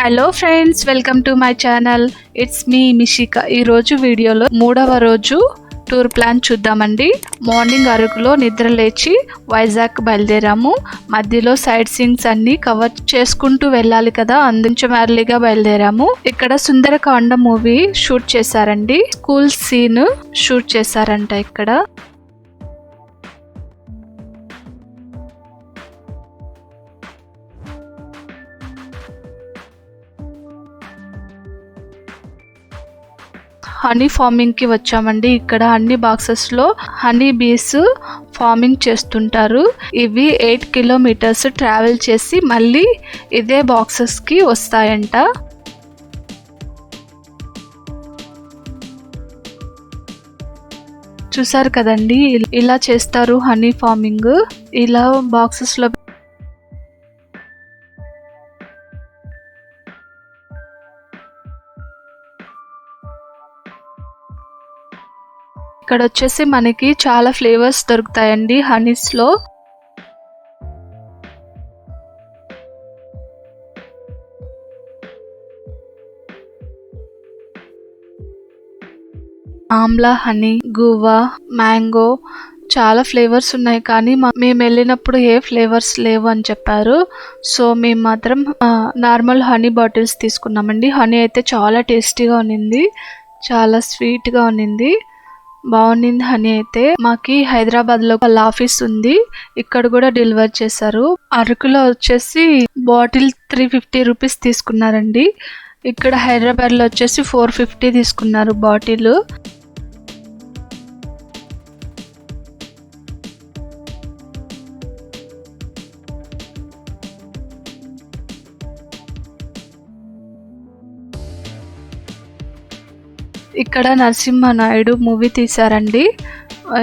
Hello friends, welcome to my channel. It's me Mishika. ఈరోజు వీడియోలో 3వ రోజు టూర్ ప్లాన్ చూద్దామండి. మార్నింగ్ అరకులో నిద్ర లేచి వైజాగ్ బయలుదేరాము. మధ్యలో సైట్ సీయింగ్స్ అన్ని కవర్ చేసుకుంటూ వెళ్ళాలి కదా, అందుంచం ఎర్లీగా బయలుదేరాము. ఇక్కడ సుందరకాండ మూవీ షూట్ చేశారండి. స్కూల్ సీన్ షూట్ చేశారంట ఇక్కడ. హనీ ఫార్మింగ్ కి వచ్చామండి. ఇక్కడ అన్ని బాక్సెస్ లో హనీ బీస్ ఫార్మింగ్ చేస్తుంటారు. ఇవి 8 కిలోమీటర్స్ ట్రావెల్ చేసి మళ్ళీ ఇదే బాక్సెస్ కి వస్తాయంట. చూసారు కదండి, ఇలా చేస్తారు హనీ ఫార్మింగ్. ఇలా బాక్సెస్ లో ఇక్కడ వచ్చేసి మనకి చాలా ఫ్లేవర్స్ దొరుకుతాయండి హనీస్ లో. ఆమ్లా హనీ, గువా, మ్యాంగో, చాలా ఫ్లేవర్స్ ఉన్నాయి. కానీ మేము వెళ్ళినప్పుడు ఏ ఫ్లేవర్స్ లేవు అని చెప్పారు. సో మేము మాత్రం నార్మల్ హనీ బాటిల్స్ తీసుకున్నామండి. హనీ అయితే చాలా టేస్టీగా ఉన్నింది, చాలా స్వీట్గా ఉన్నింది, బాగుంది హనీ అయితే. మాకి హైదరాబాద్ లో వాళ్ళ ఆఫీస్ ఉంది, ఇక్కడ కూడా డెలివర్ చేశారు. అరకులో వచ్చేసి బాటిల్ 350 రూపీస్ తీసుకున్నారండి. ఇక్కడ హైదరాబాద్ లో వచ్చేసి 450 తీసుకున్నారు బాటిల్. ఇక్కడ నరసింహనాయుడు మూవీ తీశారండి.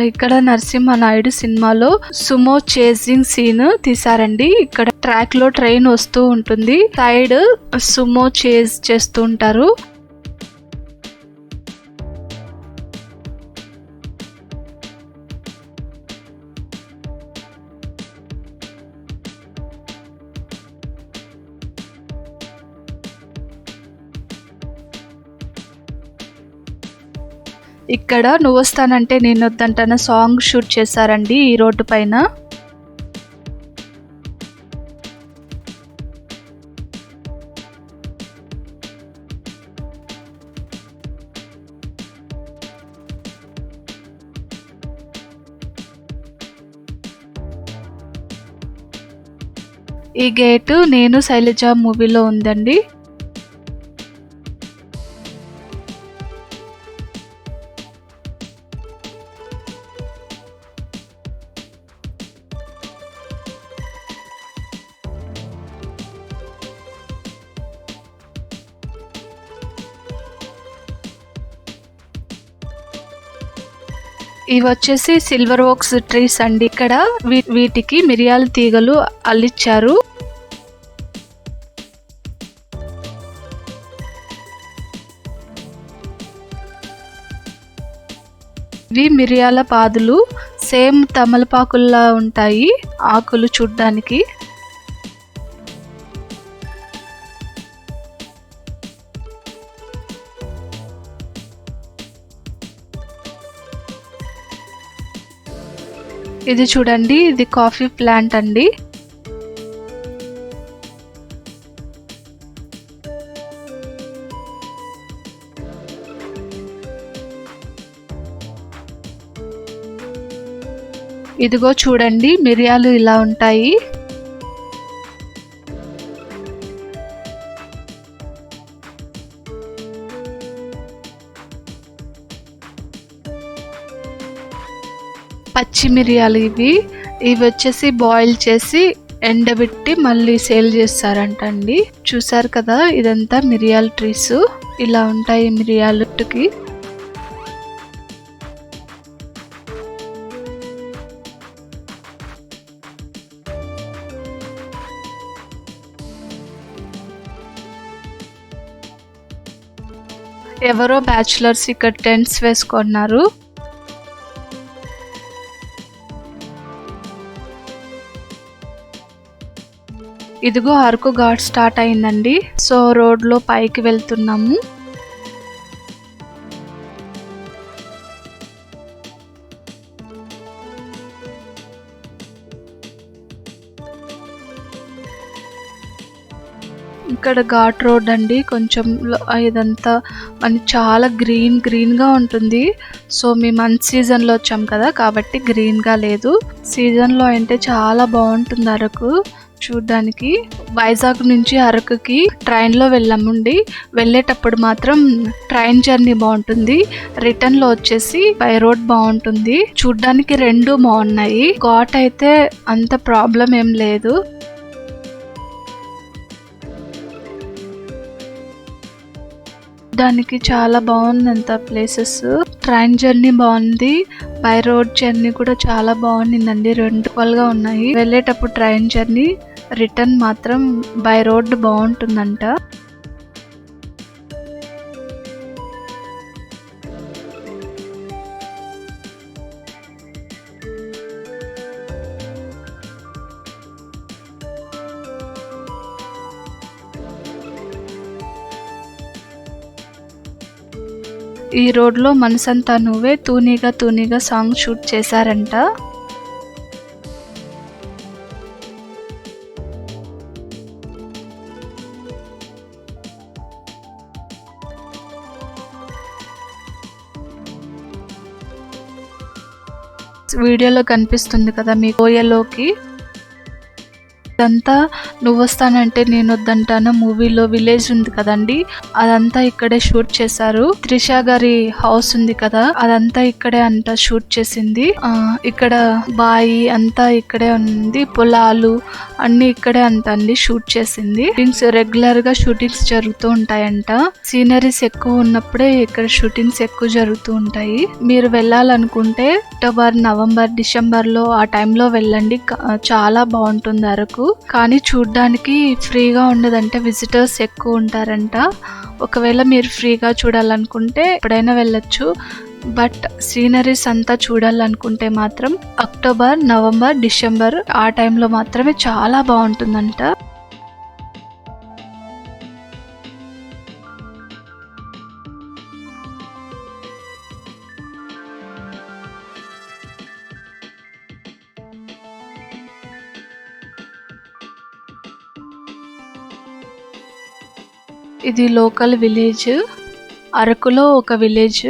ఇక్కడ నరసింహనాయుడు సినిమాలో సుమో చేజింగ్ సీన్ తీశారండి. ఇక్కడ ట్రాక్ లో ట్రైన్ వస్తూ ఉంటుంది, సైడ్ సుమో చేజ్ చేస్తూ ఉంటారు. ఇక్కడ నువ్వు వస్తానంటే నేను వద్దంటాన సాంగ్ షూట్ చేశారండి ఈ రోడ్డు పైన. ఈ గేటు నేను శైలజ మూవీలో ఉందండి. ఇవి వచ్చేసి సిల్వర్ ఓక్స్ ట్రీస్ అండి. ఇక్కడ వీటికి మిరియాల తీగలు అల్లిచ్చారు. ఇవి మిరియాల పాదులు, సేమ్ తమలపాకుల్లా ఉంటాయి ఆకులు చూడ్డానికి. ఇది చూడండి, ఇది కాఫీ ప్లాంట్ అండి. ఇదిగో చూడండి, మిరియాలు ఇలా ఉంటాయి. పచ్చి మిరియాలు ఇవి వచ్చేసి బాయిల్ చేసి ఎండబెట్టి మళ్ళీ సేల్ చేస్తారంట అండి. చూసారు కదా, ఇదంతా మిరియాల ట్రీస్. ఇలా ఉంటాయి మిరియాలకి. ఎవరో బ్యాచులర్స్ ఇక్కడ టెంట్స్ వేసుకున్నారు. ఇదిగో అరకు ఘాట్ స్టార్ట్ అయిందండి. సో రోడ్ లో పైకి వెళ్తున్నాము. ఇక్కడ ఘాట్ రోడ్ అండి. కొంచెం ఇదంతా మనకి చాలా గ్రీన్ గా ఉంటుంది. సో మేము అన్ సీజన్ లో వచ్చాం కదా, కాబట్టి గ్రీన్ గా లేదు. సీజన్ లో అంటే చాలా బాగుంటుంది అరకు చూడ్డానికి. వైజాగ్ నుంచి అరకుకి ట్రైన్ లో వెళ్ళామండి. వెళ్ళేటప్పుడు మాత్రం ట్రైన్ జర్నీ బాగుంటుంది. రిటర్న్ లో వచ్చేసి బై రోడ్ బాగుంటుంది. చూడ్డానికి రెండు బాగున్నాయి. ఘాట్ అయితే అంత ప్రాబ్లం ఏం లేదు. దానికి చాలా బాగుందంత ప్లేసెస్. ట్రైన్ జర్నీ బాగుంది, బై రోడ్ జర్నీ కూడా చాలా బాగుండిందండి. రెండు రకాలుగా ఉన్నాయి. వెళ్ళేటప్పుడు ట్రైన్ జర్నీ, రిటర్న్ మాత్రం బై రోడ్ బాగుంటుందంట. ఈ రోడ్ లో మనసంతా నువ్వే తూనీగా సాంగ్ షూట్ చేశారంట. వీడియోలో కనిపిస్తుంది కదా మీ కోయలోకి. ఇదంతా నువ్వు వస్తానంటే నేను వద్దంటాను మూవీలో విలేజ్ ఉంది కదండి, అదంతా ఇక్కడే షూట్ చేశారు. త్రిష గారి హౌస్ ఉంది కదా, అదంతా ఇక్కడే అంతా షూట్ చేసింది. ఇక్కడ బాయి అంతా ఇక్కడే ఉంది, పొలాలు అన్ని ఇక్కడే అంతా అండి షూట్ చేసింది. రెగ్యులర్ గా షూటింగ్స్ జరుగుతూ ఉంటాయంట. సీనరీస్ ఎక్కువ ఉన్నప్పుడే ఇక్కడ షూటింగ్స్ ఎక్కువ జరుగుతూ ఉంటాయి. మీరు వెళ్ళాలనుకుంటే అక్టోబర్, నవంబర్, డిసెంబర్ లో ఆ టైంలో వెళ్ళండి. చాలా బాగుంటుంది అరకు. కానీ చూడ్డానికి ఫ్రీగా ఉండదంటే విజిటర్స్ ఎక్కువ ఉంటారంట. ఒకవేళ మీరు ఫ్రీగా చూడాలనుకుంటే ఎప్పుడైనా వెళ్ళొచ్చు. బట్ సీనరీస్ అంతా చూడాలనుకుంటే మాత్రం అక్టోబర్, నవంబర్, డిసెంబర్ ఆ టైంలో మాత్రమే చాలా బాగుంటుందంట. ఇది లోకల్ విలేజ్, అరకులో ఒక విలేజ్.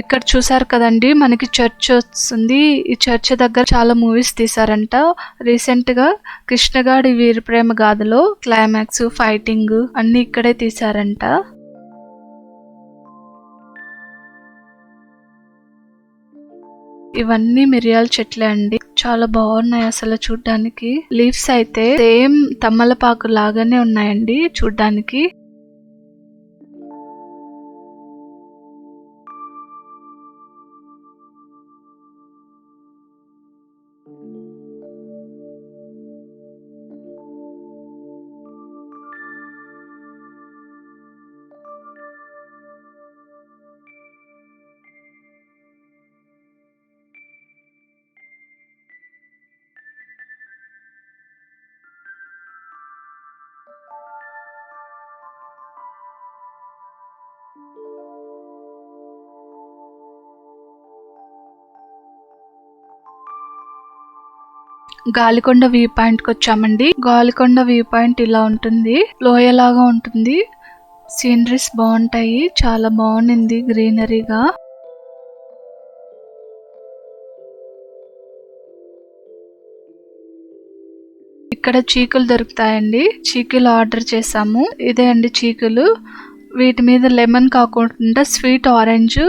ఇక్కడ చూసారు కదండి, మనకి చర్చ్ వస్తుంది. ఈ చర్చ్ దగ్గర చాలా మూవీస్ తీసారంట. రీసెంట్ గా కృష్ణగాడి వీర ప్రేమ గాథలో క్లైమాక్స్, ఫైటింగ్ అన్ని ఇక్కడే తీసారంట. ఇవన్నీ మిరియాల చెట్లే అండి. చాలా బాగున్నాయి అసలు చూడ్డానికి. లీవ్స్ అయితే సేమ్ తమ్మలపాకు లాగానే ఉన్నాయండి చూడ్డానికి. గాలికొండ వ్యూ పాయింట్ కి వచ్చామండి. గాలికొండ వ్యూ పాయింట్ ఇలా ఉంటుంది, లోయలాగా ఉంటుంది. సీనరీస్ బాగుంటాయి, చాలా బాగుంది గ్రీనరీగా. ఇక్కడ చీకులు దొరుకుతాయండి. చీకులు ఆర్డర్ చేసాము. ఇదే అండి చీకులు. వీటి మీద లెమన్ కాకుండా స్వీట్ ఆరెంజ్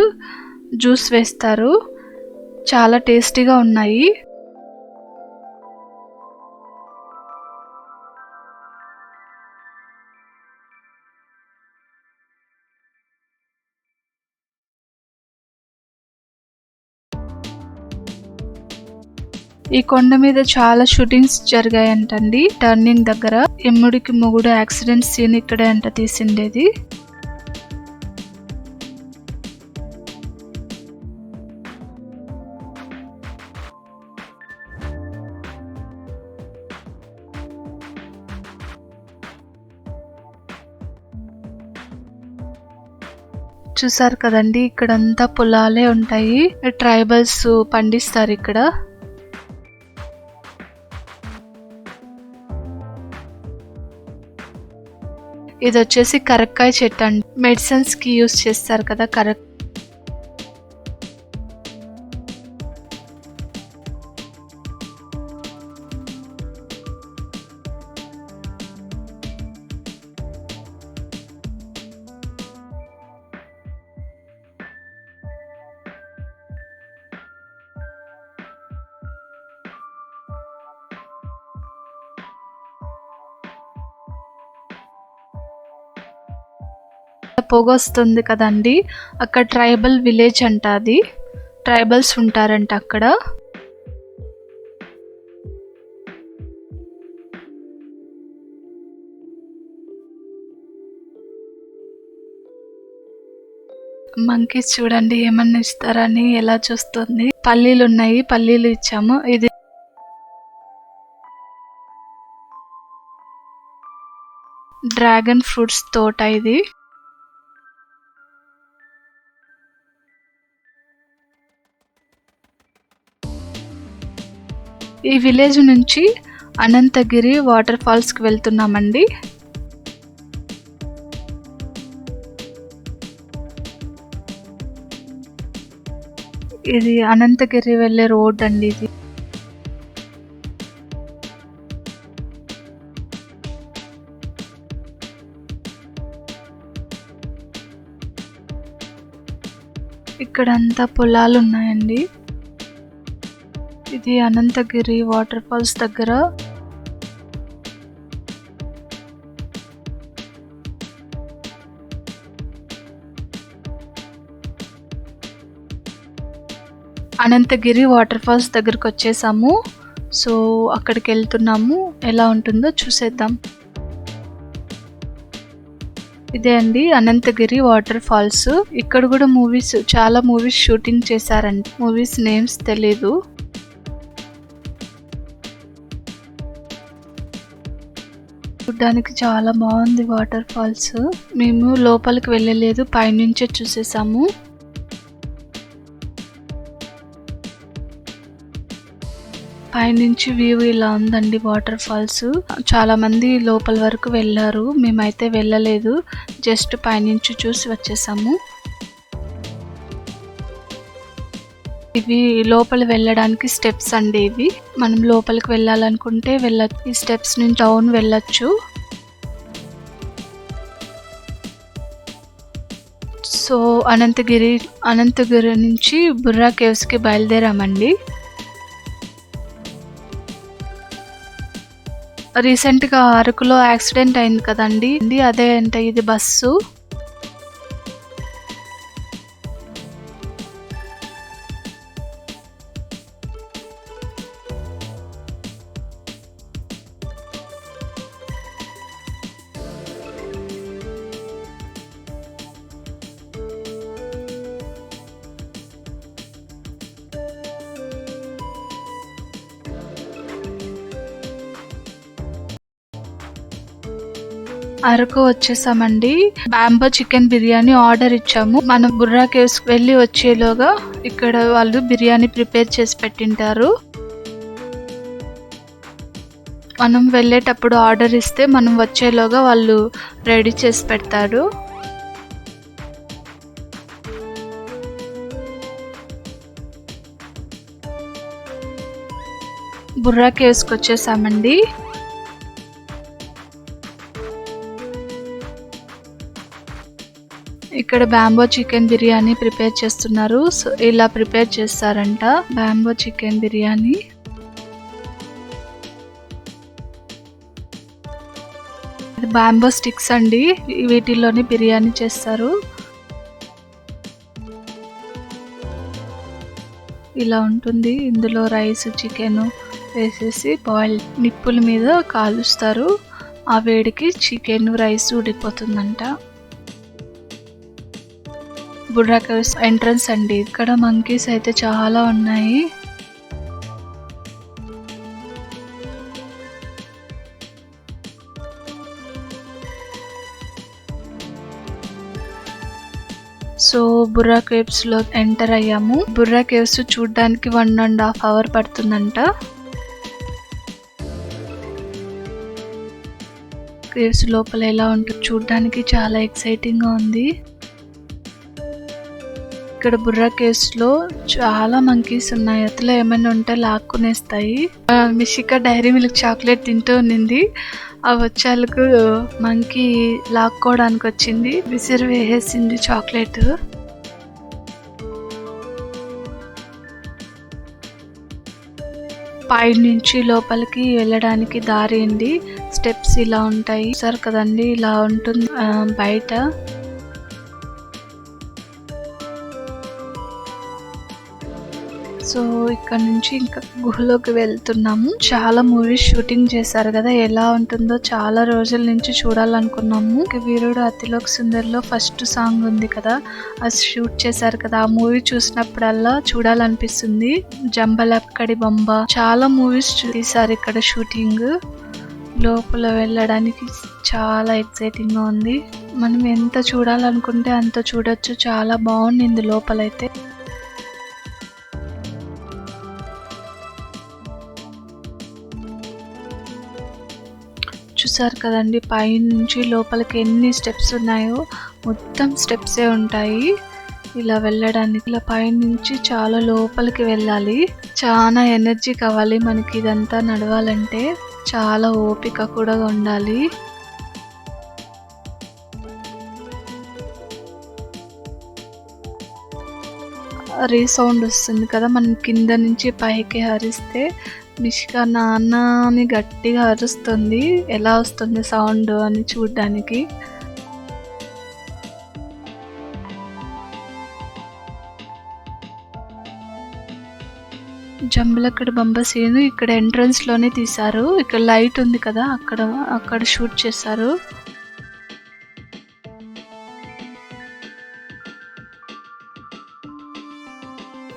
జ్యూస్ వేస్తారు. చాలా టేస్టీగా ఉన్నాయి. ఈ కొండ మీద చాలా షూటింగ్స్ జరిగాయంటండి. టర్నింగ్ దగ్గర ఎమ్ముడికి మొగుడు యాక్సిడెంట్ సీన్ ఇక్కడే అంట తీసిండేది. చూసారు కదండి, ఇక్కడంతా పొలాలే ఉంటాయి. ట్రైబల్స్ పండిస్తారు ఇక్కడ. ఇది వచ్చేసి కరక్కాయ చెట్టు అండి. మెడిసిన్స్ కి యూస్ చేస్తారు కదా పొగ వస్తుంది కదండి, అక్కడ ట్రైబల్ విలేజ్ అంట. అది ట్రైబల్స్ ఉంటారంట అక్కడ. మంకీస్ చూడండి ఏమన్నా ఇస్తారని ఎలా చూస్తుంది. పల్లీలు ఉన్నాయి, పల్లీలు ఇచ్చాము. ఇది డ్రాగన్ ఫ్రూట్స్ తోట. ఇది ఈ విలేజ్ నుంచి అనంతగిరి వాటర్ ఫాల్స్ కి వెళ్తున్నామండి. ఇది అనంతగిరి వెళ్ళే రోడ్ అండి. ఇది ఇక్కడంతా పొలాలు ఉన్నాయండి. ఇది అనంతగిరి వాటర్ ఫాల్స్ దగ్గర. అనంతగిరి వాటర్ ఫాల్స్ దగ్గరకు వచ్చేసాము. సో అక్కడికి వెళ్తున్నాము. ఎలా ఉంటుందో చూసేద్దాం. ఇదే అండి అనంతగిరి వాటర్ ఫాల్స్. ఇక్కడ కూడా చాలా మూవీస్ షూటింగ్ చేశారండి. మూవీస్ నేమ్స్ తెలీదు. చూడ్డానికి చాలా బాగుంది వాటర్ ఫాల్స్. మేము లోపలికి వెళ్ళలేదు, పైనుంచే చూసేసాము. పైనుంచి వ్యూ ఇలా ఉందండి వాటర్ ఫాల్స్. చాలా మంది లోపల వరకు వెళ్ళారు, మేమైతే వెళ్ళలేదు. జస్ట్ పైనుంచి చూసి వచ్చేసాము. ఇవి లోపల వెళ్ళడానికి స్టెప్స్ అండి. ఇవి మనం లోపలికి వెళ్ళాలనుకుంటే ఈ స్టెప్స్ నుంచి డౌన్ వెళ్ళొచ్చు. సో అనంతగిరి నుంచి బుర్రా కేవ్స్ కి బయలుదేరామండి. రీసెంట్ గా అరకులో యాక్సిడెంట్ అయింది కదండి, అదే అంట ఇది బస్సు. అరకు వచ్చేసామండి. బాంబో చికెన్ బిర్యానీ ఆర్డర్ ఇచ్చాము. మనం బుర్రా కేవ్స్ వెళ్ళి వచ్చేలోగా ఇక్కడ వాళ్ళు బిర్యానీ ప్రిపేర్ చేసి పెట్టింటారు. మనం వెళ్ళేటప్పుడు ఆర్డర్ ఇస్తే మనం వచ్చేలోగా వాళ్ళు రెడీ చేసి పెడతారు. బుర్రా కేవ్స్కి వచ్చేసామండి. ఇక్కడ బాంబో చికెన్ బిర్యానీ ప్రిపేర్ చేస్తున్నారు. సో ఇలా ప్రిపేర్ చేస్తారంట బాంబో చికెన్ బిర్యానీ. ఇది బాంబో స్టిక్స్ అండి, వీటిల్లోనే బిర్యానీ చేస్తారు. ఇలా ఉంటుంది. ఇందులో రైస్, చికెన్ వేసేసి బాయిల్ నిప్పుల మీద కాలుస్తారు. ఆ వేడికి చికెన్, రైస్ ఉడికిపోతుందంట. బుర్రా కేవ్స్ ఎంట్రన్స్ అండి. ఇక్కడ మంకీస్ అయితే చాలా ఉన్నాయి. సో బుర్రా కేవ్స్ లో ఎంటర్ అయ్యాము. బుర్రా కేవ్స్ చూడడానికి 1.5 hours పడుతుందంట. కేవ్స్ లోపల ఎలా ఉంటుంది చూడడానికి చాలా ఎక్సైటింగ్ గా ఉంది. ఇక్కడ బుర్రా కేవ్స్ లో చాలా మంకీస్ ఉన్నాయి. అతలో ఏమైనా ఉంటే లాక్కునేస్తాయి. మిషిక డైరీ మిల్క్ చాక్లెట్ తింటూ ఉన్నింది. ఆ వచ్చాలకు మంకీ లాక్కోవడానికి వచ్చింది, విసిరి వేసేసింది చాక్లెట్. పై నుంచి లోపలికి వెళ్ళడానికి దారి అండి. స్టెప్స్ ఇలా ఉంటాయి సార్ కదండి, ఇలా ఉంటుంది బయట. సో ఇక్కడ నుంచి ఇంకా గుహలోకి వెళ్తున్నాము. చాలా మూవీస్ షూటింగ్ చేశారు కదా, ఎలా ఉంటుందో చాలా రోజుల నుంచి చూడాలనుకున్నాము. వీరుడు అతిలోక సుందరిలో ఫస్ట్ సాంగ్ ఉంది కదా, అది షూట్ చేశారు కదా, ఆ మూవీ చూసినప్పుడల్లా చూడాలనిపిస్తుంది. జంబలక్కడి బొమ్మ, చాలా మూవీస్ తీశారు ఇక్కడ షూటింగ్. లోపల వెళ్ళడానికి చాలా ఎక్సైటింగ్ గా ఉంది. మనం ఎంత చూడాలనుకుంటే అంత చూడొచ్చు. చాలా బాగుంది లోపలైతే. చూసారు కదండి, పై నుంచి లోపలికి ఎన్ని స్టెప్స్ ఉన్నాయో, మొత్తం స్టెప్సే ఉంటాయి ఇలా వెళ్ళడానికి. ఇలా పై నుంచి చాలా లోపలికి వెళ్ళాలి. చాలా ఎనర్జీ కావాలి మనకి ఇదంతా నడవాలంటే. చాలా ఓపిక కూడా ఉండాలి. రీసౌండ్ వస్తుంది కదా, మనం కింద నుంచి పైకి అరిస్తే. మిషిక నాన్న అని గట్టిగా అరుస్తుంది. ఎలా వస్తుంది సౌండ్ అని చూడ్డానికి. జంబలక్కడి బొమ్మ సీన్ ఇక్కడ ఎంట్రన్స్ లోనే తీశారు. ఇక్కడ లైట్ ఉంది కదా, అక్కడ షూట్ చేశారు.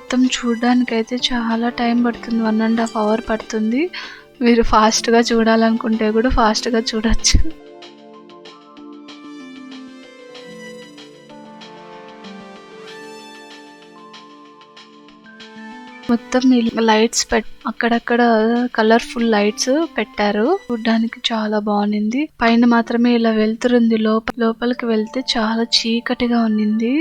మొత్తం చూడడానికి అయితే చాలా టైం పడుతుంది, 1.5 hours పడుతుంది. మీరు ఫాస్ట్ గా చూడాలనుకుంటే కూడా ఫాస్ట్ గా చూడొచ్చు. మొత్తం లైట్స్ అక్కడక్కడ కలర్ఫుల్ లైట్స్ పెట్టారు. చూడడానికి చాలా బాగుంది. పైన మాత్రమే ఇలా వెళ్తుంది. లోపలికి వెళ్తే చాలా చీకటిగా ఉన్నింది.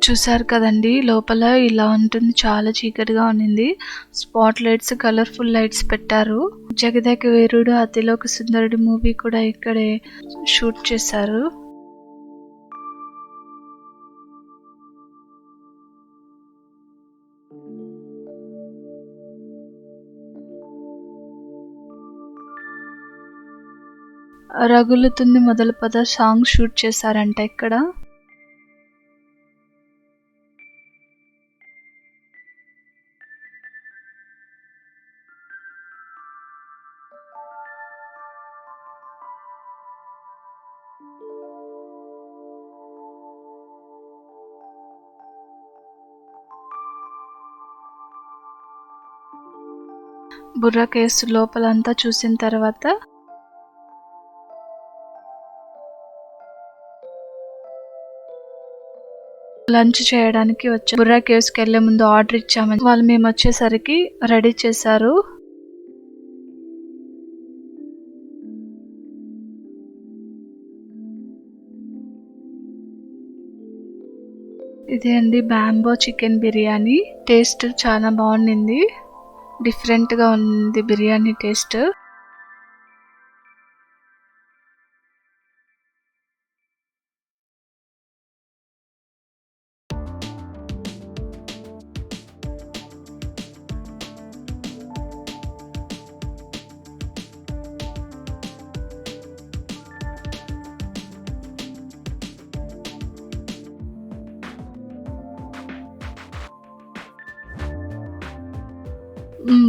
చూసారు కదండి, లోపల ఇలా ఉంటుంది. చాలా చీకటిగా ఉన్నింది. స్పాట్ లైట్స్, కలర్ఫుల్ లైట్స్ పెట్టారు. జగదేక వీరుడు అతిలోక సుందరుడి మూవీ కూడా ఇక్కడే షూట్ చేశారు. రగులుతుంది మొదలు పద సాంగ్ షూట్ చేశారంట ఇక్కడ. బుర్రా కేవ్స్ లోపలంతా చూసిన తర్వాత లంచ్ చేయడానికి వచ్చాం. బుర్రా కేవ్స్ కి వెళ్లే ముందు ఆర్డర్ ఇచ్చామని వాళ్ళు మేము వచ్చేసరికి రెడీ చేశారు. ఇదే అండి బ్యాంబో చికెన్ బిర్యానీ. టేస్ట్ చాలా బాగుంది. డిఫరెంట్ గా ఉంది biryani taste.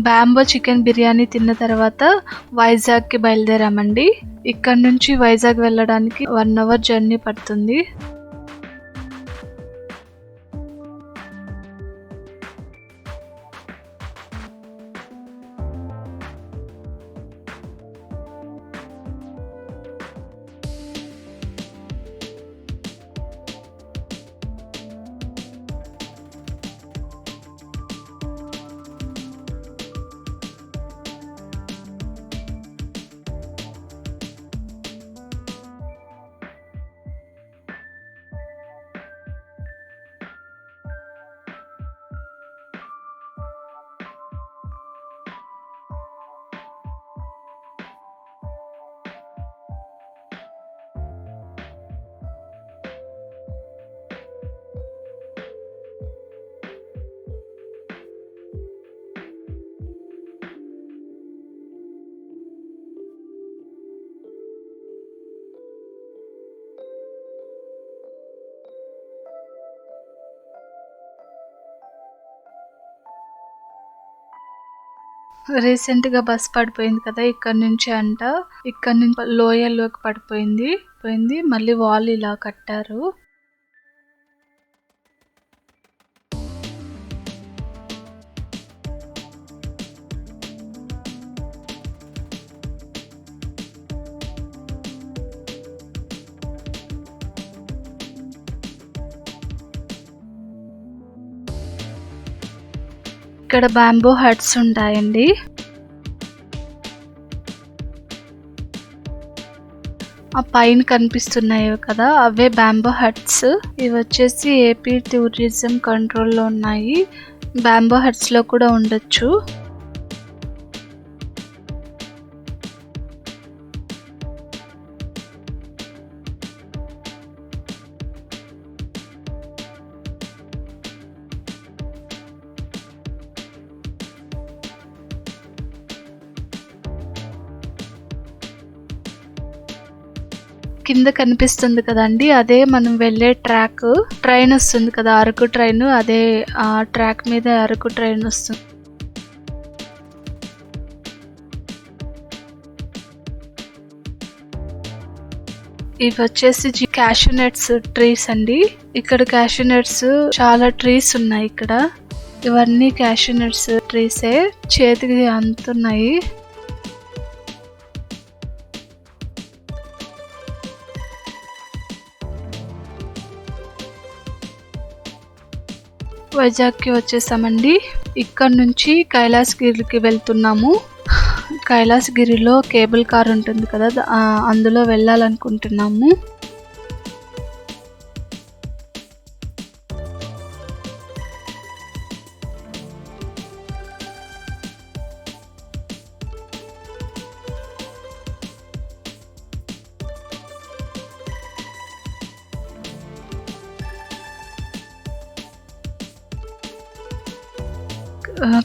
Bamboo chicken biryani తిన్న తర్వాత వైజాగ్కి బయలుదేరామండి. ఇక్కడ నుంచి వైజాగ్ వెళ్ళడానికి 1 అవర్ జర్నీ పడుతుంది. రీసెంట్గా బస్ పడిపోయింది కదా ఇక్కడ నుంచి ఇక్కడ నుంచి లోయల్లోకి పడిపోయింది. మళ్ళీ వాల్ ఇలా కట్టారు. ఇక్కడ బ్యాంబో హట్స్ ఉంటాయండి. ఆ పైన కనిపిస్తున్నాయి కదా అవే బ్యాంబో హట్స్. ఇవి వచ్చేసి ఏపీ టూరిజం కంట్రోల్లో ఉన్నాయి. బ్యాంబో హట్స్ లో కూడా ఉండొచ్చు. కింద కనిపిస్తుంది కదండి అదే మనం వెళ్ళే ట్రైన్ వస్తుంది కదా అరకు ట్రైన్. అదే ఆ ట్రాక్ మీద అరకు ట్రైన్ వస్తుంది. ఇవి వచ్చేసి క్యాషూ నట్స్ ట్రీస్ అండి. ఇక్కడ క్యాషూ నట్స్ చాలా ట్రీస్ ఉన్నాయి. ఇక్కడ ఇవన్నీ క్యాషూ నట్స్ ట్రీసే, చేతికి అంతున్నాయి. వైజాగ్కి వచ్చేసామండి. ఇక్కడ నుంచి కైలాసగిరికి వెళ్తున్నాము. కైలాసగిరిలో కేబుల్ కార్ ఉంటుంది కదా అందులో వెళ్ళాలనుకుంటున్నాము.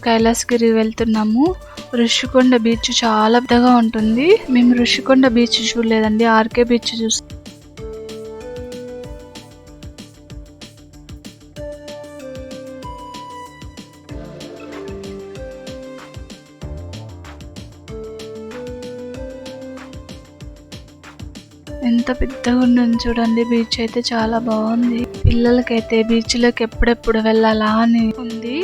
కైలాసగిరి వెళ్తున్నాము. ఋషికొండ బీచ్ చాలా పెద్దగా ఉంటుంది. మేము ఋషికొండ బీచ్ చూడలేదండి, ఆర్కే బీచ్ చూస్తాం. ఎంత పెద్దగా ఉందని చూడండి. బీచ్ అయితే చాలా బాగుంది. పిల్లలకైతే బీచ్ లోకి ఎప్పుడెప్పుడు వెళ్ళాలా అని ఉంది.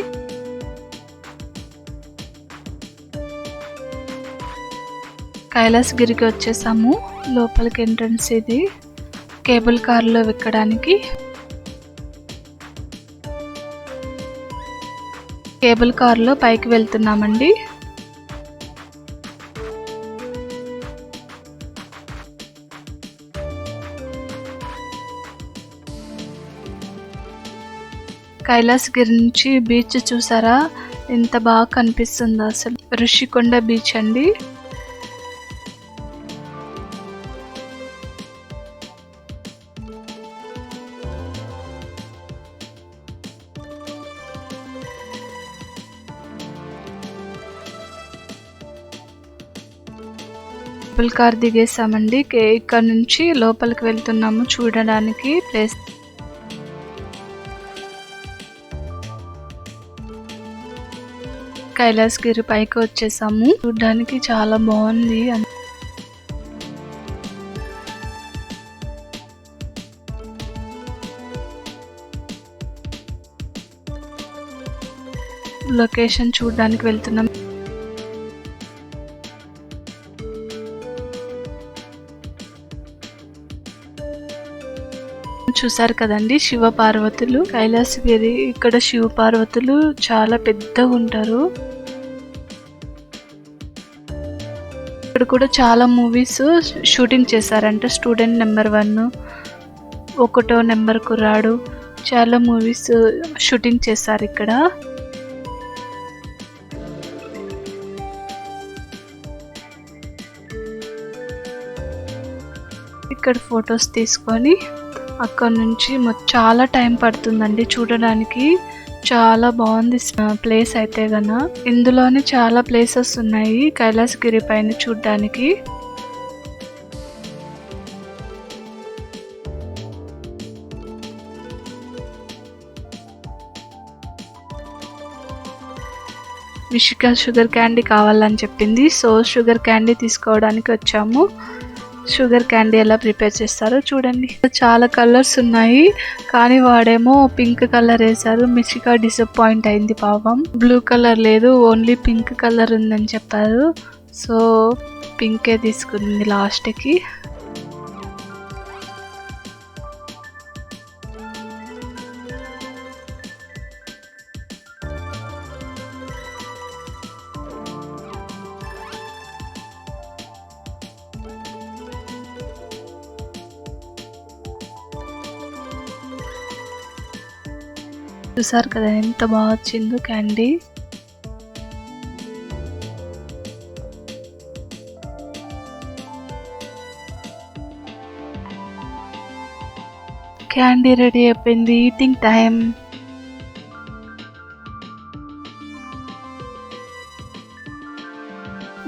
కైలాసగిరికి వచ్చేసాము. లోపలికి ఎంట్రన్స్ ఇది. కేబుల్ కార్లో ఎక్కడానికి కేబుల్ కార్లో పైకి వెళ్తున్నామండి. కైలాసగిరి నుంచి బీచ్ చూసారా ఎంత బాగా కనిపిస్తుందో అసలు. ఋషికొండ బీచ్ అండి. కేబుల్ కార్ దిగేసామండి. ఇక్కడ నుంచి లోపలికి వెళ్తున్నాము చూడడానికి ప్లేస్. కైలాసగిరి పైకి వచ్చేసాము. చూడ్డానికి చాలా బాగుంది. లొకేషన్ చూడడానికి వెళ్తున్నాం. చూసారు కదండి శివ పార్వతులు. కైలాసగిరి ఇక్కడ శివ పార్వతులు చాలా పెద్దగా ఉంటారు. ఇక్కడ కూడా చాలా మూవీస్ షూటింగ్ చేశారంట. స్టూడెంట్ నెంబర్ 1, 1వ నెంబర్ కుర్రాడు, చాలా మూవీస్ షూటింగ్ చేశారు ఇక్కడ. ఇక్కడ ఫొటోస్ తీసుకొని అక్కడ నుంచి చాలా టైం పడుతుందండి చూడడానికి. చాలా బాగుంది ప్లేస్ అయితే గన. ఇందులోనే చాలా ప్లేసెస్ ఉన్నాయి కైలాసగిరి పైన చూడడానికి. మిషిక షుగర్ క్యాండీ కావాలని చెప్పింది. సో షుగర్ క్యాండీ తీసుకోవడానికి వచ్చాము. షుగర్ క్యాండీ ఎలా ప్రిపేర్ చేస్తారో చూడండి. చాలా కలర్స్ ఉన్నాయి కానీ వాడేమో పింక్ కలర్ వేశారు. మిషిక డిసప్పాయింట్ అయింది పాపం. బ్లూ కలర్ లేదు, ఓన్లీ పింక్ కలర్ ఉందని చెప్పారు. సో పింకే తీసుకుంది లాస్ట్కి. చూసారు కదా ఎంత బాగా వచ్చిందో క్యాండీ. క్యాండీ రెడీ అయిపోయింది. Eating time.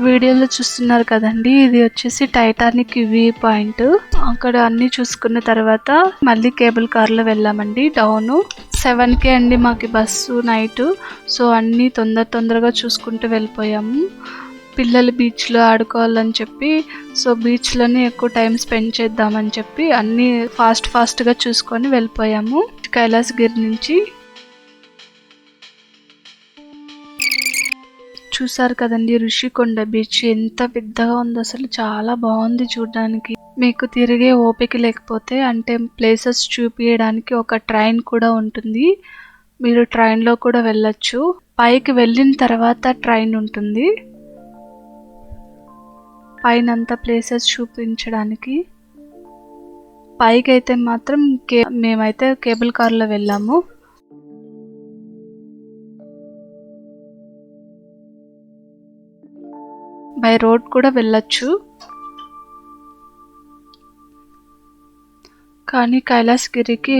వీడియోలో చూస్తున్నారు కదండి, ఇది వచ్చేసి టైటానిక్ వ్యూ పాయింట్. అక్కడ అన్ని చూసుకున్న తర్వాత మళ్ళీ కేబుల్ కార్ లో వెళ్ళామండి డౌన్. 7కే అండి మాకు బస్సు నైట్. సో అన్ని తొందరగా చూసుకుంటూ వెళ్ళిపోయాము. పిల్లలు బీచ్లో ఆడుకోవాలని చెప్పి, సో బీచ్లోనే ఎక్కువ టైం స్పెండ్ చేద్దామని చెప్పి అన్నీ ఫాస్ట్గా చూసుకొని వెళ్ళిపోయాము. కైలాసగిరి నుంచి చూసారు కదండి ఋషికొండ బీచ్ ఎంత పెద్దగా ఉందో, అసలు చాలా బాగుంది చూడడానికి. మీకు తిరిగే ఓపిక లేకపోతే అంటే ప్లేసెస్ చూపించడానికి ఒక ట్రైన్ కూడా ఉంటుంది. మీరు ట్రైన్లో కూడా వెళ్ళొచ్చు. పైకి వెళ్ళిన తర్వాత ట్రైన్ ఉంటుంది పైనంతా ప్లేసెస్ చూపించడానికి. పైకి అయితే మాత్రం మేమైతే కేబుల్ కార్లో వెళ్ళాము. బై రోడ్ కూడా వెళ్ళొచ్చు. కానీ కైలాసగిరికి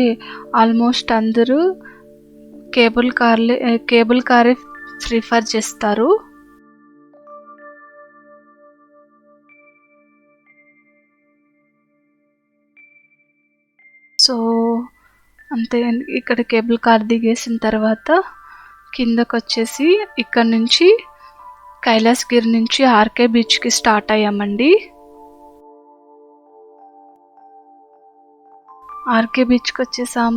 ఆల్మోస్ట్ అందరూ కేబుల్ కారే ప్రిఫర్ చేస్తారు. సో అంతే. ఇక్కడ కేబుల్ కార్ దిగేసిన తర్వాత కిందకు వచ్చేసి ఇక్కడ నుంచి కైలాసగిరి నుంచి ఆర్కే బీచ్కి స్టార్ట్ అయ్యామండి. ఆర్కే బీచ్కి వచ్చేసాం.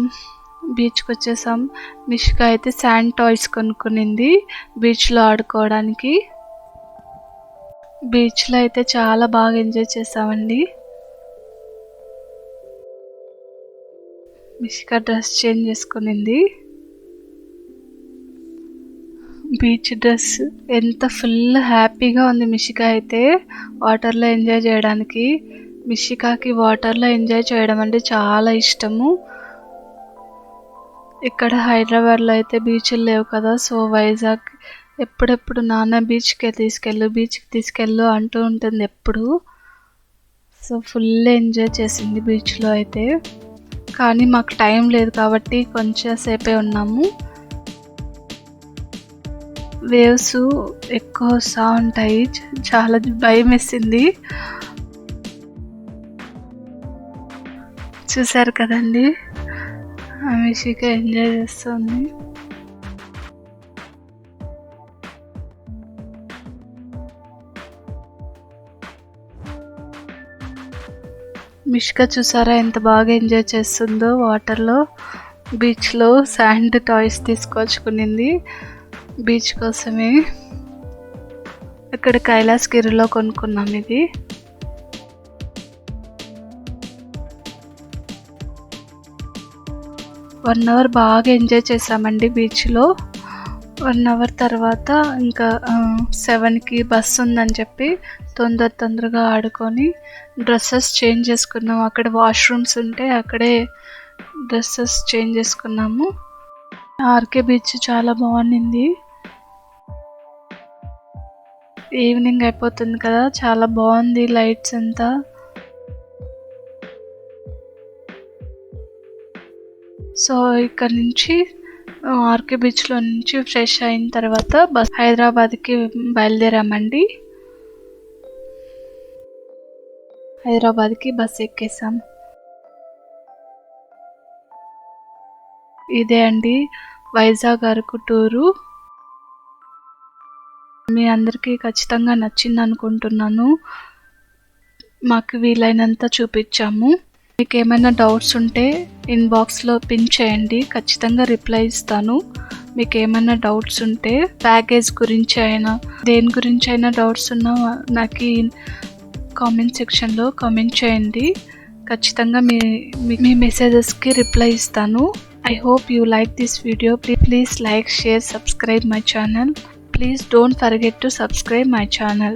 మిషిక అయితే శాండ్ టాయ్స్ కొనుక్కునింది బీచ్లో ఆడుకోవడానికి. బీచ్లో అయితే చాలా బాగా ఎంజాయ్ చేసామండి. మిషిక డ్రెస్ చేంజ్ చేసుకునింది. బీచ్ డ్రెస్ ఎంత ఫుల్ హ్యాపీగా ఉంది మిషిక అయితే వాటర్లో ఎంజాయ్ చేయడానికి. మిషికాకి వాటర్లో ఎంజాయ్ చేయడం అంటే చాలా ఇష్టము. ఇక్కడ హైదరాబాద్లో అయితే బీచ్లు లేవు కదా. సో వైజాగ్ ఎప్పుడెప్పుడు నాన్న బీచ్కి తీసుకెళ్ళు అంటూ ఉంటుంది ఎప్పుడు. సో ఫుల్ ఎంజాయ్ చేసింది బీచ్లో అయితే. కానీ మాకు టైం లేదు కాబట్టి కొంచెం సేపే ఉన్నాము. వేవ్స్ ఎక్కువ వస్తూ ఉంటాయి, చాలా భయం వేసింది. చూసారు కదండి మిషిక ఎంజాయ్ చేస్తుంది. మిష్క చూసారా ఎంత బాగా ఎంజాయ్ చేస్తుందో వాటర్లో. బీచ్లో శాండ్ టాయ్స్ తీసుకొచ్చుకునింది బీచ్ కోసమే. ఇక్కడ కైలాసగిరిలో కొనుక్కున్నాం ఇది. వన్ అవర్ బాగా ఎంజాయ్ చేసామండి బీచ్లో. 1 అవర్ తర్వాత ఇంకా 7కి బస్సు ఉందని చెప్పి తొందరగా ఆడుకొని డ్రెస్సెస్ చేంజ్ చేసుకున్నాము. అక్కడ వాష్రూమ్స్ ఉంటే అక్కడే డ్రెస్సెస్ చేంజ్ చేసుకున్నాము. ఆర్కే బీచ్ చాలా బాగుంది. ఈవినింగ్ అయిపోతుంది కదా, చాలా బాగుంది లైట్స్ అంతా. సో ఇక్కడ నుంచి ఆర్కే బీచ్లో నుంచి ఫ్రెష్ అయిన తర్వాత హైదరాబాద్కి బయలుదేరామండి. హైదరాబాద్కి బస్ ఎక్కేసాం. ఇదే అండి వైజాగ్ అరకు టూరు. మీ అందరికీ ఖచ్చితంగా నచ్చింది అనుకుంటున్నాను. మాకు వీలైనంత చూపించాము. మీకు ఏమైనా డౌట్స్ ఉంటే ఇన్బాక్స్లో పిన్ చేయండి, ఖచ్చితంగా రిప్లై ఇస్తాను. మీకు ఏమైనా డౌట్స్ ఉంటే ప్యాకేజ్ గురించి అయినా దేని గురించి అయినా డౌట్స్ ఉన్నా నాకు కామెంట్ సెక్షన్లో కామెంట్ చేయండి. ఖచ్చితంగా మీ మెసేజెస్కి రిప్లై ఇస్తాను. I hope you like this video. Please like, share, subscribe my channel. Please don't forget to subscribe my channel.